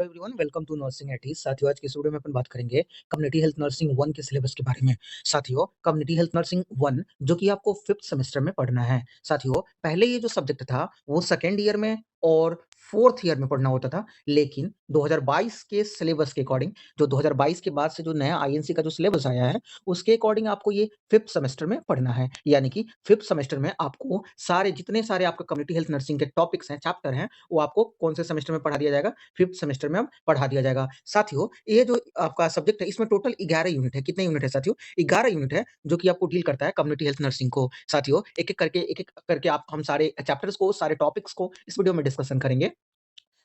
Hello everyone, welcome to nursing at ease. साथियों, आज की इस वीडियो में अपन बात करेंगे कम्युनिटी हेल्थ नर्सिंग 1 के सिलेबस के बारे में। साथियों, कम्युनिटी हेल्थ नर्सिंग 1 जो कि आपको 5th सेमेस्टर में पढ़ना है। साथियों, पहले ये जो सब्जेक्ट था वो सेकेंड ईयर में और 4th ईयर में पढ़ना होता था, लेकिन 2022 के सिलेबस के अकॉर्डिंग, जो 2022 के बाद से जो नया आईएनसी का जो सिलेबस आया है, उसके अकॉर्डिंग आपको ये 5th सेमेस्टर में पढ़ना है। यानी कि 5th सेमेस्टर में आपको जितने सारे आपके कम्युनिटी हेल्थ नर्सिंग के टॉपिक्स हैं, चैप्टर हैं, वो आपको कौन से सेमेस्टर में पढ़ा दिया जाएगा? 5th सेमेस्टर में अब पढ़ा दिया जाएगा। साथियों, ये जो आपका सब्जेक्ट है, इसमें टोटल 11 यूनिट है। कितने यूनिट है साथियों? 11 यूनिट है, जो कि आपको डील करता है कम्युनिटी हेल्थ नर्सिंग को। साथियों, एक-एक करके आप हम सारे चैप्टर्स को, सारे टॉपिक्स को इस वीडियो में डिस्कशन करेंगे।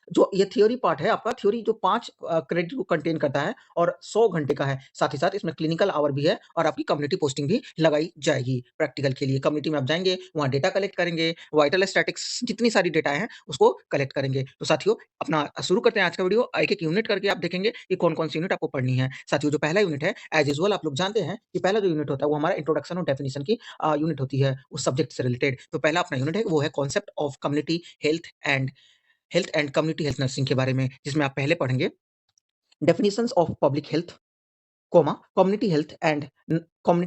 जो ये थ्योरी पार्ट है आपका, थ्योरी जो 5 क्रेडिट को कंटेन करता है और 100 घंटे का है। साथ ही साथ इसमें क्लिनिकल आवर भी है और आपकी कम्युनिटी पोस्टिंग भी लगाई जाएगी प्रैक्टिकल के लिए। कम्युनिटी में आप जाएँगे, वहाँ डेटा कलेक्ट करेंगे, वाइटल स्टैटिक्स जितनी सारी डेटा है उसको कलेक्ट करेंगे। तो साथियों, अपना शुरू करते हैं आज का वीडियो। एक-एक यूनिट करके आप देखेंगे कि कौन-कौन सी यूनिट आपको पढ़नी है। साथियों, जो पहला यूनिट है, एज़ यूजुअल आप लोग जानते हैं कि पहला जो यूनिट होता है वो हमारा इंट्रोडक्शन और डेफिनिशन की यूनिट होती है उस सब्जेक्ट से रिलेटेड। तो पहला अपना यूनिट है वो है concept of community health and community health nursing के बारे में, जिसमें आप पहले पढ़ेंगे definitions of public health, community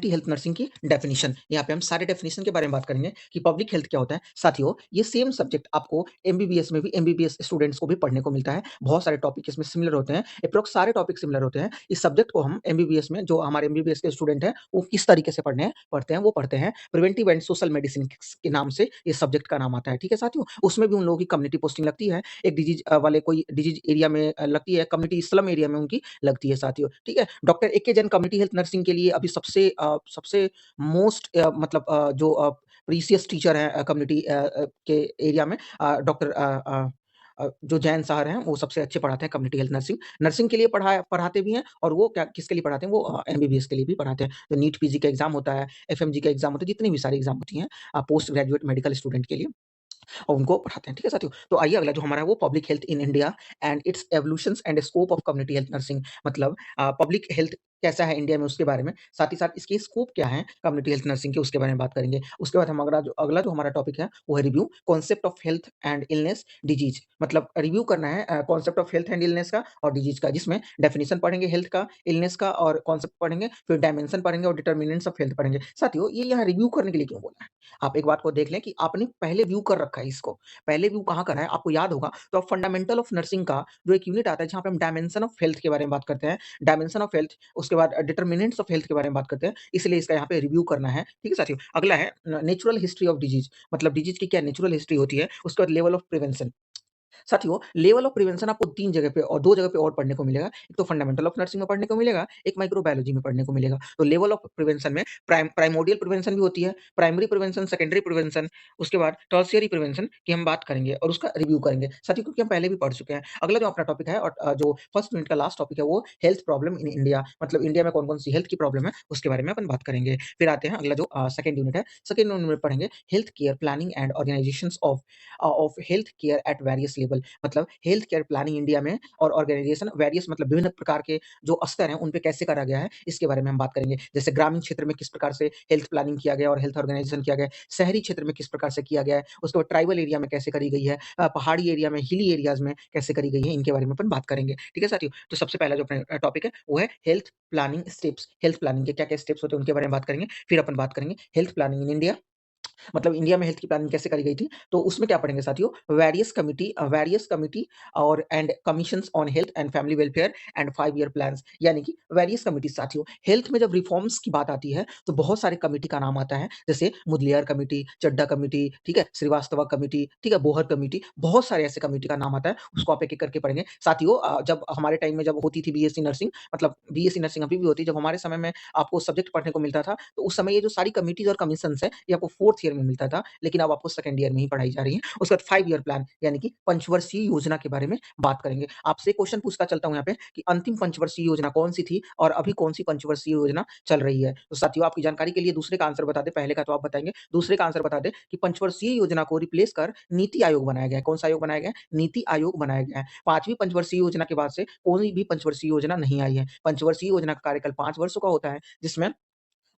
health nursing की डेफिनिशन। यहाँ पे हम सारे डेफिनिशन के बारे में बात करेंगे कि पब्लिक हेल्थ क्या होता है। साथियों, ये सेम सब्जेक्ट आपको एमबीबीएस में भी, एमबीबीएस स्टूडेंट्स को भी पढ़ने को मिलता है। बहुत सारे टॉपिक इसमें सिमिलर होते हैं, अप्रॉक्स सारे टॉपिक सिमिलर होते हैं। इस सब्जेक्ट को हम एमबीबीएस में, जो हमारे एमबीबीएस के स्टूडेंट हैं, वो किस तरीके से पढ़ते हैं प्रिवेंटिव एंड सोशल मेडिसिन के नाम से ये सब्जेक्ट का नाम आता है। ठीक है साथियों, उसमें भी उन लोगों की कम्युनिटी पोस्टिंग लगती है। एक डिजीज वाले कोई डिजीज एरिया में लगती है, कम्युनिटी स्लम एरिया में उनकी लगती है साथियों। ठीक है, डॉक्टर एके जैन कम्युनिटी हेल्थ नर्सिंग के लिए अभी सबसे मोस्ट मतलब जो प्रीशियस टीचर हैं कम्युनिटी के एरिया में, डॉक्टर जो जैन सर हैं, वो सबसे अच्छे पढ़ाते हैं कम्युनिटी हेल्थ नर्सिंग। नर्सिंग के लिए पढ़ाते भी हैं और वो क्या किसके लिए पढ़ाते हैं, वो एमबीबीएस के लिए भी पढ़ाते हैं। तो नीट पीजी का एग्जाम होता है, एफएमजी का एग्जाम होता है, जितनी भी सारी एग्जाम होती हैं पोस्ट ग्रेजुएट मेडिकल स्टूडेंट के लिए, और उनको पढ़ाते हैं। ठीक है साथियों, तो आइए अगला जो हमारा है वो public health in India and it's evolutions and scope of community health nursing. मतलब पब्लिक हेल्थ कैसा है इंडिया में, उसके बारे में, साथ ही साथ इसके स्कोप क्या है कम्युनिटी हेल्थ नर्सिंग के, उसके बारे में बात करेंगे। उसके बाद हम अगला जो हमारा टॉपिक है वो है review concept of health and illness disease. मतलब रिव्यू करना है concept of health and illness का और डिजीज का, जिसमें डेफिनेशन पढ़ेंगे हेल्थ का, इलनेस का, और कॉन्सेप्ट पढ़ेंगे, फिर डायमेंशन पढ़ेंगे और डिटर्मिनेंट्स ऑफ हेल्थ पढ़ेंगे। साथियों, ये यहाँ रिव्यू करने के लिए क्यों बोला है? आप एक बात को देख लें कि आपने पहले व्यू कर रखा है इसको, पहले व्यू कहाँ करा है आपको याद होगा। तो अब फंडामेंटल ऑफ नर्सिंग का जो एक यूनिट आता है, जहाँ पे हम डायमेंशन ऑफ हेल्थ के बारे में बात करते हैं, डायमेंशन ऑफ हेल्थ, उसके बाद डिटर्मिनेंट्स ऑफ हेल्थ के बारे में बात करते हैं, इसलिए इसका यहाँ पे रिव्यू करना है। ठीक है साथियों, अगला है नेचुरल हिस्ट्री ऑफ डिजीज। मतलब डिजीज की क्या नेचुरल हिस्ट्री होती है, उसके बाद लेवल ऑफ प्रिवेंशन। साथियों, लेवल ऑफ प्रिवेंशन आपको 3 जगह पे और 2 जगह पे और पढ़ने को मिलेगा। एक तो फंडामेंटल ऑफ नर्सिंग में पढ़ने को मिलेगा, एक माइक्रोबायोलॉजी में पढ़ने को मिलेगा। तो लेवल ऑफ प्रिवेंशन में प्राइमोर्डियल प्रिवेंशन भी होती है, प्राइमरी प्रिवेंशन, सेकेंडरी प्रिवेंशन, उसके बाद टर्शियरी प्रिवेंशन की हम बात करेंगे और उसका रिव्यू करेंगे। साथियों, क्योंकि हम पहले भी पढ़ चुके हैं। अगला जो अपना टॉपिक है और जो फर्स्ट यूनिट का लास्ट टॉपिक है वो हेल्थ प्रॉब्लम इन इंडिया। मतलब इंडिया में कौन-कौन सी हेल्थ की प्रॉब्लम है, उसके बारे में अपन बात करेंगे। फिर आते हैं अगला जो सेकंड यूनिट है। सेकंड यूनिट में पढ़ेंगे health care planning and organisations of health care at various level. मतलब हेल्थ केयर प्लानिंग इंडिया में और ऑर्गेनाइजेशन वेरियस, मतलब विभिन्न प्रकार के जो स्तर हैं उन पे कैसे करा गया है, इसके बारे में हम बात करेंगे। जैसे ग्रामीण क्षेत्र में किस प्रकार से हेल्थ प्लानिंग किया गया और हेल्थ ऑर्गेनाइजेशन किया गया है, शहरी क्षेत्र में किस प्रकार से किया गया है, उसके बाद ट्राइबल एरिया में कैसे करी गई है, पहाड़ी एरिया में, हिली एरियाज में कैसे करी गई है, इनके बारे में अपन बात करेंगे। ठीक है साथियों, तो सबसे पहला जो अपना टॉपिक है वो है health planning steps. Health planning के क्या क्या स्टेप्स होते हैं उनके बारे में बात करेंगे। फिर अपन बात करेंगे हेल्थ प्लानिंग इन इंडिया, मतलब इंडिया में हेल्थ की प्लानिंग कैसे करी गई थी। तो उसमें क्या पढ़ेंगे साथियों, वेरियस कमिटी और and commissions on health and family welfare and 5 year plans. यानी कि वेरियस कमिटी। साथियों, हेल्थ में जब रिफॉर्म्स की बात आती है तो बहुत सारे कमिटी का नाम आता है, जैसे मुदलियार कमिटी, चड्डा कमिटी, ठीक है, श्रीवास्तव कमिटी, ठीक है, बोहर कमिटी, बहुत सारे ऐसे कमिटी का नाम आता है, उसको आप एक-एक करके पढ़ेंगे। साथियों, जब हमारे टाइम में जब होती थी बीएससी नर्सिंग, मतलब बीएससी नर्सिंग अभी भी होती है, जब हमारे समय में आपको सब्जेक्ट पढ़ने को मिलता था, तो उस समय ये जो सारी कमिटीज और कमीशंस है, ये आपको 4th ईयर में मिलता था, लेकिन अब आपको सेकंड ईयर में ही पढ़ाई जा रही है। उसके बाद 5 ईयर प्लान, यानी कि पंचवर्षीय योजना के बारे में बात करेंगे। आपसे क्वेश्चन पूछता चलता हूँ यहाँ पे कि अंतिम पंचवर्षीय योजना कौन सी थी और अभी कौन सी पंचवर्षीय योजना चल रही है। तो साथियों, आपकी जानकारी के लिए दूसरे का आंसर बता दें, पहले का तो आप बताएंगे, दूसरे का आंसर बता दें कि पंचवर्षीय योजना को रिप्लेस कर नीति आयोग बनाया गया है। कौन सा आयोग बनाया गया है? नीति आयोग बनाया गया है। 5वीं पंचवर्षीय योजना के बाद से कोई भी पंचवर्षीय योजना नहीं आई है। पंचवर्षीय योजना का कार्यकाल 5 वर्षों का होता है, जिसमें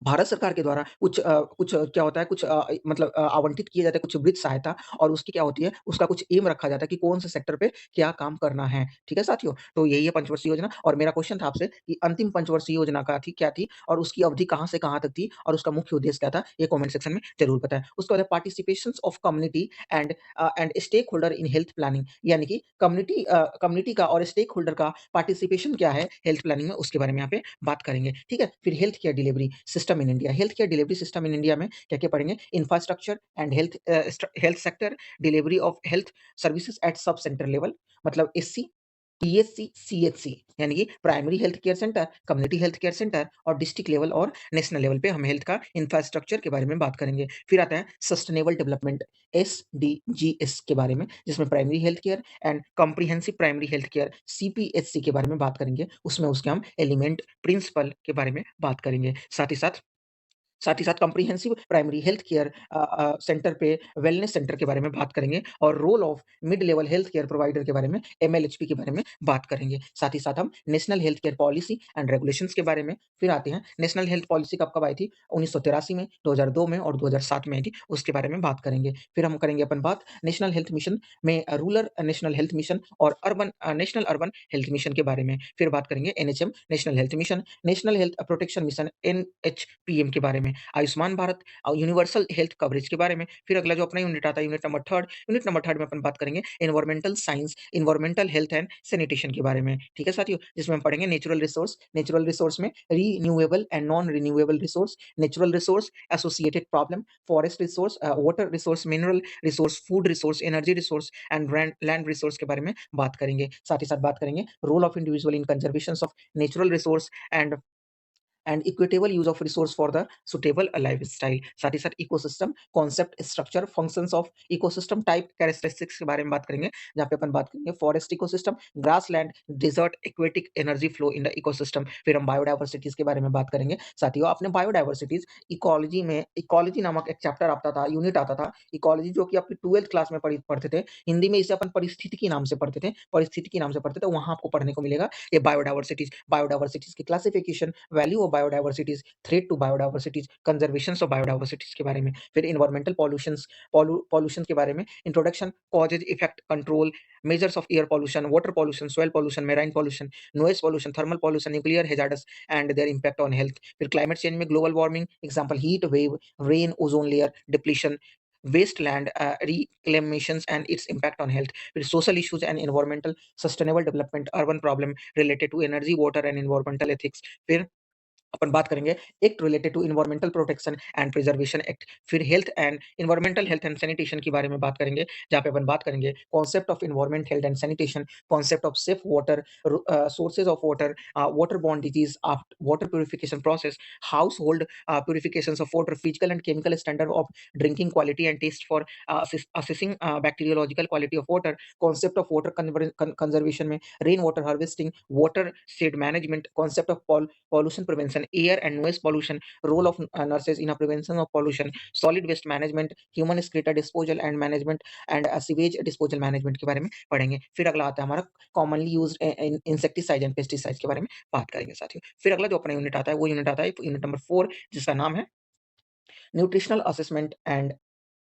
भारत सरकार के द्वारा कुछ क्या होता है, कुछ मतलब आवंटित किए जाते हैं कुछ वित्त सहायता और उसकी क्या होती है, उसका कुछ एम रखा जाता है कि कौन से सेक्टर पे क्या काम करना है। ठीक है साथियों? तो यही है पंचवर्षीय योजना और मेरा क्वेश्चन था आपसे कि अंतिम पंचवर्षीय योजना क्या थी और उसकी अवधि कहाँ से कहाँ तक थी और उसका मुख्य उद्देश्य क्या था? ये कमेंट सेक्शन में ज़रूर बताएँ। उसके बाद है participations of community and stakeholder in health planning, यानी कि कम्युनिटी का और स्टेक होल्डर का पार्टिसिपेशन क्या है हेल्थ प्लानिंग में, उसके बारे में यहाँ पे बात करेंगे। ठीक है? फिर health care delivery system in India, health care delivery system in India में क्या-क्या पढ़ेंगे? Infrastructure and health sector, delivery of health services at sub centre level, मतलब एससी, पीएचसी, सीएचसी, यानी कि primary health care centre, community health care centre और district level और national level पे हम हेल्थ का इंफ्रास्ट्रक्चर के बारे में बात करेंगे। फिर आता है सस्टेनेबल डेवलपमेंट, एसडीजीएस के बारे में, जिसमें primary health care and comprehensive primary health care, CPHC के बारे में बात करेंगे। उसमें उसके हम एलिमेंट, प्रिंसिपल के बारे में बात करेंगे। साथ ही साथ comprehensive primary health care centre पे वेलनेस सेंटर के बारे में बात करेंगे और role of mid level health care provider के बारे में, एमएलएचपी के बारे में बात करेंगे। साथ ही साथ हम national health care policy and regulations के बारे में फिर आते हैं। नेशनल हेल्थ पॉलिसी कब-कब आई थी? 1983 में, 2002 में और 2007 में आई थी, उसके बारे में बात करेंगे। फिर हम करेंगे अपन बात नेशनल हेल्थ मिशन में रूरल नेशनल हेल्थ मिशन और नेशनल अर्बन हेल्थ मिशन के बारे में। फिर बात करेंगे NHM, national health mission, national health protection mission, NHPM के बारे में। Ayushman Bharat universal health coverage के बारे में। फिर अगला जो अपना यूनिट आता है यूनिट नंबर थर्ड में अपन बात करेंगे environmental science, environmental health and sanitation के बारे में। ठीक है साथियों? जिसमें हम पढ़ेंगे नेचुरल रिसोर्स में renewable and non renewable resource, natural resource, associated problem, forest resource, water resource, mineral resource, food resource, energy resource and land resource के बारे में बात करेंगे। साथ ही साथ बात करेंगे role of individual in conservation of natural resource and equitable use of resource for the suitable lifestyle. साथ ही साथ ecosystem concept, structure, functions of ecosystem, type, characteristics के बारे में बात करेंगे, जहाँ पे अपन बात करेंगे forest ecosystem, grassland, desert, aquatic energy flow in the ecosystem. फिर हम बायोडायवर्सिटीज के बारे में बात करेंगे। साथियों आपने बायोडायवर्सिटीज इकोलॉजी में, इकोलॉजी नामक एक चैप्टर आता था, यूनिट आता था इकोलॉजी, जो कि आपकी 12th क्लास में पढ़ते थे। हिंदी में इसे अपन परिस्थितिकी नाम से पढ़ते थे, वहां आपको पढ़ने को मिलेगा ये बायोडायवर्सिटीज की classification, value of biodiversities, threat to biodiversities, conservation of biodiversities के बारे में। फिर इन्वायरमेंटल पॉल्यूशन के बारे में, introduction, causes, effect, control, measures of air pollution, water pollution, soil pollution, marine pollution, noise pollution, thermal pollution, nuclear hazards and their impact on health. फिर climate change में global warming, example heat wave, rain, ozone layer depletion, wasteland reclamations and its impact on health. With social issues and environmental sustainable development, urban problem related to energy, water and environmental ethics. फिर अपन बात करेंगे act related to environmental protection and preservation act. फिर health and sanitation के बारे में बात करेंगे, जहाँ पे अपन बात करेंगे concept of environment, health and sanitation, concept of safe water, sources of water, waterborne disease, water purification process, household purification of water, physical and chemical standard of drinking quality and test for assessing bacteriological quality of water, concept of water conservation में rainwater harvesting, watershed management, concept of pollution prevention, air and noise pollution, role of nurses in a prevention of pollution, solid waste management, human excreta disposal and management and sewage disposal management के बारे में पढ़ेंगे। फिर अगला आता है हमारा commonly used insecticides and pesticides के बारे में बात करेंगे साथियों। फिर अगला जो अपना यूनिट आता है वो यूनिट आता है यूनिट नंबर 4, जिसका नाम है nutritional assessment and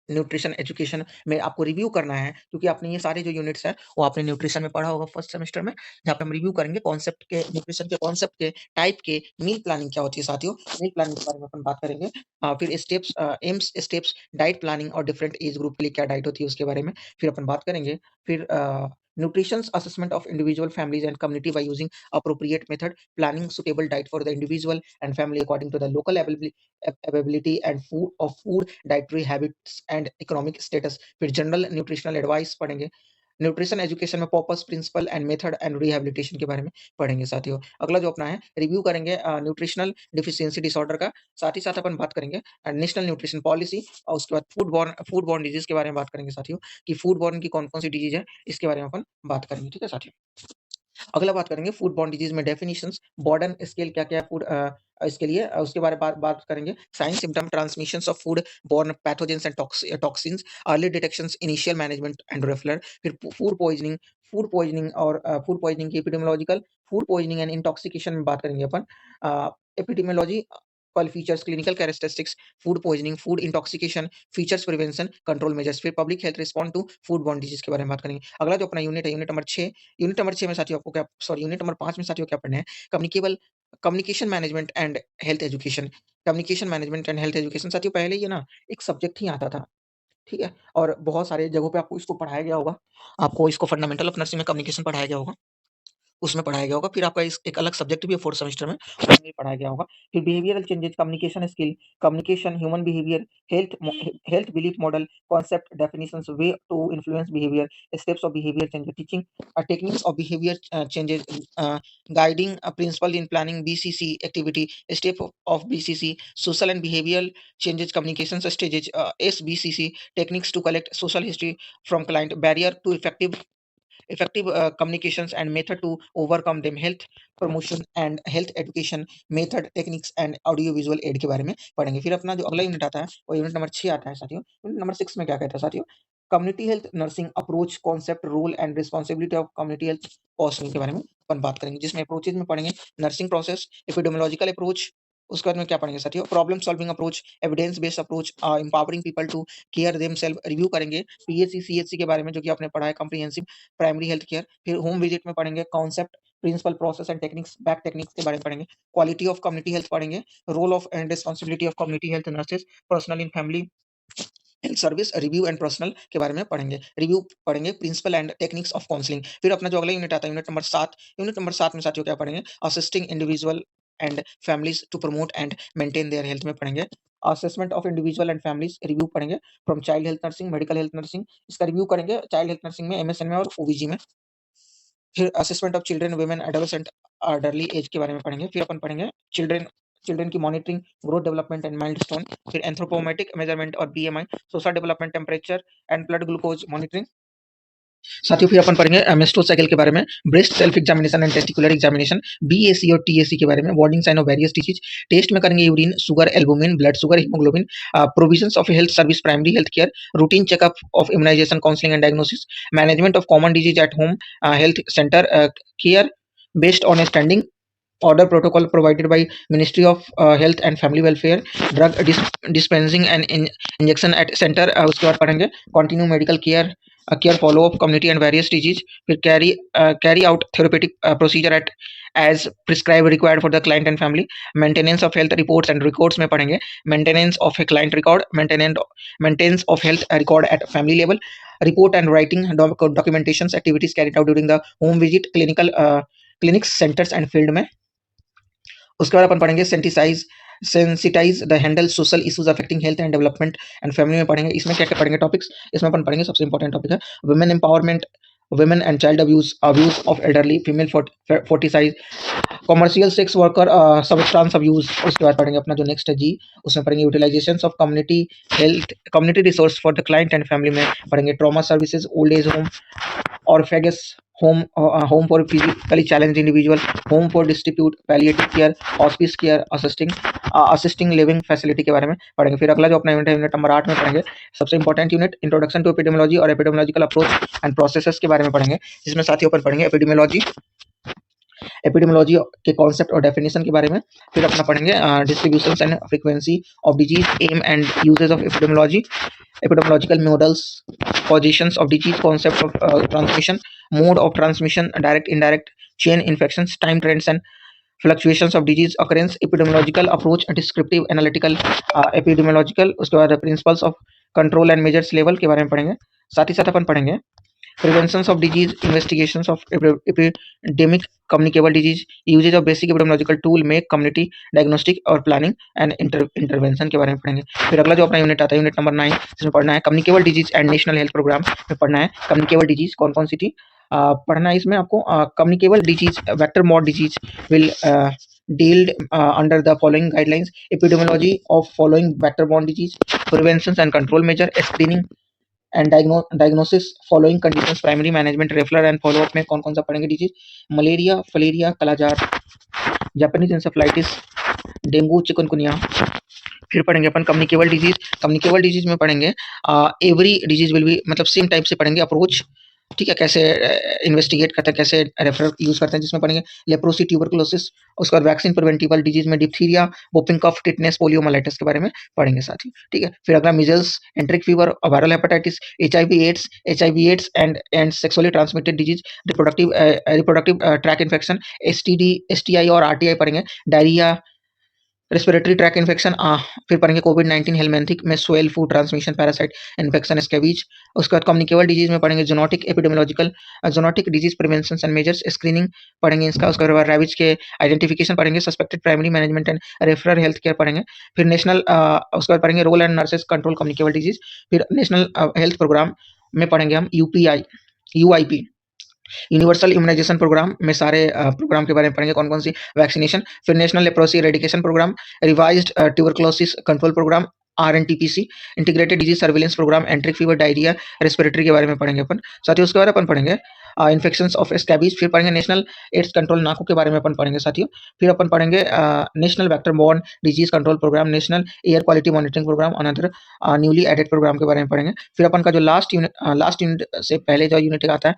nutrition education में आपको रिव्यू करना है, क्योंकि आपने ये सारे जो यूनिट्स हैं वो आपने न्यूट्रिशन में पढ़ा होगा फर्स्ट सेमेस्टर में, जहाँ पे हम रिव्यू करेंगे कॉन्सेप्ट के, न्यूट्रिशन के कॉन्सेप्ट के, टाइप के, मील प्लानिंग क्या होती है साथियों, मील प्लानिंग के बारे में अपन बात करेंगे। फिर steps, AIIMS steps, diet planning और डिफरेंट एज ग्रुप के लिए क्या डाइट होती है उसके बारे में फिर अपन बात करेंगे। फिर nutrition assessment of individual, families and community by using appropriate method, planning suitable diet for the individual and family according to the local availability and food dietary habits and economic status. फिर general nutritional advice पढ़ेंगे। Nutrition education में purpose, principle and method and rehabilitation के बारे में पढ़ेंगे साथियों। अगला जो अपना है रिव्यू करेंगे न्यूट्रिशनल डिफिशियंसी डिसऑर्डर का, साथ ही साथ अपन बात करेंगे नेशनल न्यूट्रिशन पॉलिसी और उसके बाद फूड बॉर्न डिजीज के बारे में बात करेंगे साथियों, कि फूड बॉर्न की कौन कौन सी डिजीज है इसके बारे में अपन बात करेंगे। ठीक है साथियों? अगला बात करेंगे फूड बॉर्न डिजीज में डेफिनिशंस, बॉर्डन स्केल क्या-क्या है फूड इसके लिए, उसके बारे में बात करेंगे। Sign, symptom, transmissions of foodborne pathogens and toxins, early detections, initial management and referral. फिर फूड पॉइजनिंग की epidemiological, food poisoning and intoxication में बात करेंगे अपन। Epidemiological features, clinical characteristics, food poisoning, food intoxication, features, prevention, control measures, फिर public health respond to foodborne disease के बारे में बात करेंगे। अगला जो अपना यूनिट है, यूनिट नंबर 6 में साथियों आपको क्या, सॉरी यूनिट नंबर 5 में साथियों क्या पढ़ना है, communication management and health education. Communication management and health education साथियों पहले ये ना एक सब्जेक्ट ही आता था, ठीक है? और बहुत सारे जगहों पे आपको इसको पढ़ाया गया होगा। आपको इसको फंडामेंटल ऑफ नर्सिंग में कम्युनिकेशन पढ़ाया गया होगा। उसमें पढ़ाया गया होगा। फिर आपका इस एक अलग सब्जेक्ट भी है 4th सेमेस्टर में, उसमें भी पढ़ाया गया होगा। फिर behavioural changes, communication skill, communication, human behaviour, health belief model, concept, definitions, way to influence behaviour, steps of behaviour change, teaching techniques of behaviour changes, guiding principle in planning BCC activity, step of BCC, social and behavioural changes, communication stages, SBCC, techniques to collect social history from client, barrier to effective communications and method to overcome them, health promotion and health education method, techniques and audio visual aid के बारे में पढ़ेंगे। फिर अपना जो अगला unit आता है वो यूनिट नंबर 6 आता है साथियों। यूनिट नंबर 6 में क्या कहता है साथियों, community health nursing approach, concept, role and responsibility of community health personal के बारे में अपन बात करेंगे, जिसमें अप्रोचेज में पढ़ेंगे नर्सिंग प्रोसेस, एपिडेमियोलॉजिकल अप्रोच। उसके बाद में क्या पढ़ेंगे साथियों, problem solving approach, evidence based approach, empowering people to care themselves, review करेंगे पीएचसी सीएचसी के बारे में जो कि आपने पढ़ा है, कम्प्रिहेंसिव प्राइमरी हेल्थ केयर। फिर होम विजिट में पढ़ेंगे concept, principle, process and techniques, back techniques के बारे में पढ़ेंगे। क्वालिटी ऑफ कम्युनिटी हेल्थ पढ़ेंगे, role of and responsibility of community health nurses, personal in family health service, review and personal के बारे में पढ़ेंगे। रिव्यू पढ़ेंगे, principle and techniques of counselling. फिर अपना जो अगला यूनिट आता है यूनिट नंबर 7। यूनिट नंबर 7 में साथियों क्या पढ़ेंगे, assisting individual and families to promote and maintain their health में पढ़ेंगे। Assessment of individual and families, review पढ़ेंगे from child health nursing, medical health nursing, इसका रिव्यू करेंगे चाइल्ड हेल्थ नर्सिंग में, एमएसएन में और ओबीजी में। फिर assessment of children, women, adolescent, early age के बारे में पढ़ेंगे। फिर अपन पढ़ेंगे चिल्ड्रन चिल्ड्रन की monitoring, growth development and milestone. फिर एंथ्रोपोमेट्रिक मेजरमेंट और BMI, social development, temperature and blood glucose monitoring. साथियों फिर अपन पढ़ेंगे मेस्ट्रुअल साइकिल के बारे में, breast self examination and testicular examination, BAC और टीएसी के बारे में, warning sign of various disease. Test में करेंगे urine, sugar, albumin, blood sugar, haemoglobin, provisions of health service, primary health care, routine checkup of immunisation, counselling and diagnosis, management of common disease at home health centre care based on standing order protocol provided by Ministry of Health and Family Welfare, drug dispensing and injection at center। उसके बाद पढ़ेंगे continue medical care follow up community and various disease। फिर carry out therapeutic procedure at as prescribed required for the client and family। maintenance of health reports and records में पढ़ेंगे maintenance of a client record, maintenance of health record at family level, report and writing documentations activities carried out during the home visit, clinics centers and field में। उसके बाद अपन पढ़ेंगे sensitise the handle social issues affecting health and development and family में पढ़ेंगे। इसमें क्या क्या पढ़ेंगे टॉपिक्स, इसमें अपन पढ़ेंगे सबसे इंपॉर्टेंट टॉपिक है women empowerment, women and child abuse of elderly female foeticide, commercial sex worker substance abuse. उसके बाद पढ़ेंगे अपना जो नेक्स्ट है जी, उसमें पढ़ेंगे utilisation of community health, community resource for the client and family में पढ़ेंगे trauma services, old age home, orphagus home, home for physically challenged individual, home for distribute palliative care, hospice care, assisting living facility के बारे में पढ़ेंगे। फिर अगला जो अपना यूनिट है यूनिट नंबर 8 में पढ़ेंगे सबसे important unit introduction to epidemiology और एपिडेमियोलॉजिकल अप्रोच एंड प्रोसेसेस के बारे में पढ़ेंगे, जिसमें साथियों पर पढ़ेंगे एपिडेमियोलॉजी के कॉन्सेप्ट और डेफिनेशन के बारे में। फिर अपना पढ़ेंगे distributions and frequency of disease, aim and uses of epidemiology, epidemiological models, positions of disease, concept of transmission, mode of transmission, direct, indirect, chain infections, time trends and fluctuations of disease occurrence, epidemiological approach, descriptive, analytical, epidemiological। उसके बाद principles of control and measures level के बारे में पढ़ेंगे। साथ ही साथ अपन पढ़ेंगे preventions of disease, investigations of epidemic communicable disease, usage of basic epidemiological tool, make community diagnostic और planning and intervention के बारे में पढ़ेंगे। फिर अगला जो अपना यूनिट आता है यूनिट नंबर 9, जिसमें पढ़ना है communicable disease and national health programme में पढ़ना है कम्युनिकेबल डिजीज कौन कौन सी थी पढ़ना है इसमें आपको। Communicable disease, vector mod disease will dealt under the following guidelines, epidemiology of following vector-borne disease, prevention and control measure, screening and diagnosis following conditions, primary management, referral and follow up में कौन कौन सा पढ़ेंगे डिजीज, मलेरिया, फलेरिया, कालाजार, Japanese encephalitis, dengue, chikungunya. फिर पढ़ेंगे अपन communicable disease में पढ़ेंगे every disease will be, मतलब सेम टाइप से पढ़ेंगे अप्रोच, ठीक है, कैसे इन्वेस्टिगेट करते हैं, कैसे रेफरल यूज़ करते हैं, जिसमें पढ़ेंगे लेप्रोसी, ट्यूबरकुलोसिस, उसके बाद वैक्सीन प्रिवेंटिबल डिजीज़ में डिप्थीरिया, वोपिंग कफ, टिटनेस, पोलियोमाइलाइटिस के बारे में पढ़ेंगे साथ ही, ठीक है। फिर अगला measles, enteric fever, viral hepatitis, HIV AIDS and sexually transmitted disease, reproductive tract infection, STD, STI और आरटीआई पढ़ेंगे, डायरिया, रेस्पिरेटरी ट्रैक इन्फेक्शन, फिर पढ़ेंगे कोविड-19, हेलमिंथिक में soil food transmission parasite infection, scabies. उसके बाद कम्युनिकेबल डिजीज़ में पढ़ेंगे zoonotic epidemiological, zoonotic disease prevention and measures, screening पढ़ेंगे इसका। उसके बाद रैबिज के आइडेंटिफिकेशन पढ़ेंगे, suspected primary management and referral health care पढ़ेंगे। फिर उसके बाद पढ़ेंगे role and nurses control communicable disease. फिर नेशनल हेल्थ प्रोग्राम में पढ़ेंगे हम यूआईपी, यूनिवर्सल इम्यूनाइजेशन प्रोग्राम में सारे प्रोग्राम के बारे में पढ़ेंगे, कौन कौन सी वैक्सीनेशन। फिर national leprosy eradication programme, revised tuberculosis control programme, RNTPC, integrated disease surveillance programme, enteric fever, diarrhoea, respiratory के बारे में पढ़ेंगे अपन। साथियों उसके बाद अपन पढ़ेंगे इन्फेक्शंस ऑफ स्कैबीज। फिर पढ़ेंगे नेशनल एड्स कंट्रोल नाको के बारे में अपन पढ़ेंगे साथियों। फिर अपन पढ़ेंगे national vector borne disease control programme, national air quality monitoring programme, another newly added programme के बारे में पढ़ेंगे। फिर अपन का जो लास्ट यूनिट से पहले जो यूनिट आता है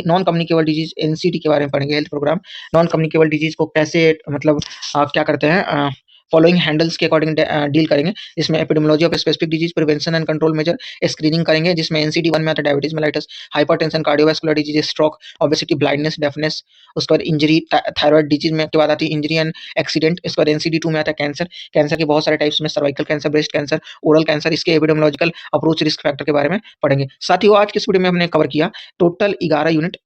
नॉन कम्युनिकेबल डिजीज एनसीडी के बारे में पढ़ेंगे, health programme. Non communicable disease को कैसे मतलब क्या करते हैं, फॉलोइंग हैंडल्स के अकॉर्डिंग डील करेंगे, जिसमें epidemiology of specific disease, prevention and control measure, screening करेंगे, जिसमें एनसीडी 1 में आता है diabetes mellitus, hypertension, cardiovascular disease, stroke, obesity, blindness, deafness. उसके बाद इंजरी, थायराइड डिजीज में के बाद आती है इंजरी एंड एक्सीडेंट। इसके बाद एनसीडी 2 में आता है कैंसर, कैंसर के बहुत सारे टाइप्स में, cervical cancer, breast cancer, oral cancer, इसके एपिडेमियोलॉजिकल अप्रोच, रिस्क फैक्टर के बारे में पढ़ेंगे। साथियों आज की इस वीडियो में हमने कवर किया टोटल 11 यूनिट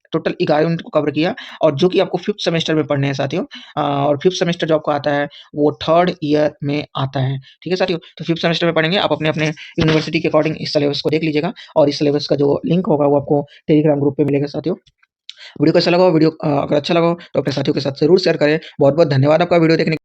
को कवर किया, और जो कि आपको 5th सेमेस्टर में पढ़ने हैं साथियों। और 5th सेमेस्टर जो आपको आता है वो 3rd ईयर में आता है, ठीक है साथियों। तो 5th सेमेस्टर में पढ़ेंगे, आप अपने यूनिवर्सिटी के अकॉर्डिंग इस सिलेबस को देख लीजिएगा, और इस सिलेबस का जो लिंक होगा वो आपको टेलीग्राम ग्रुप पे मिलेगा साथियों। वीडियो कैसा लगा, अगर अच्छा लगा हो तो अपने साथियों के साथ जरूर शेयर करें। बहुत बहुत धन्यवाद आपका वीडियो देखने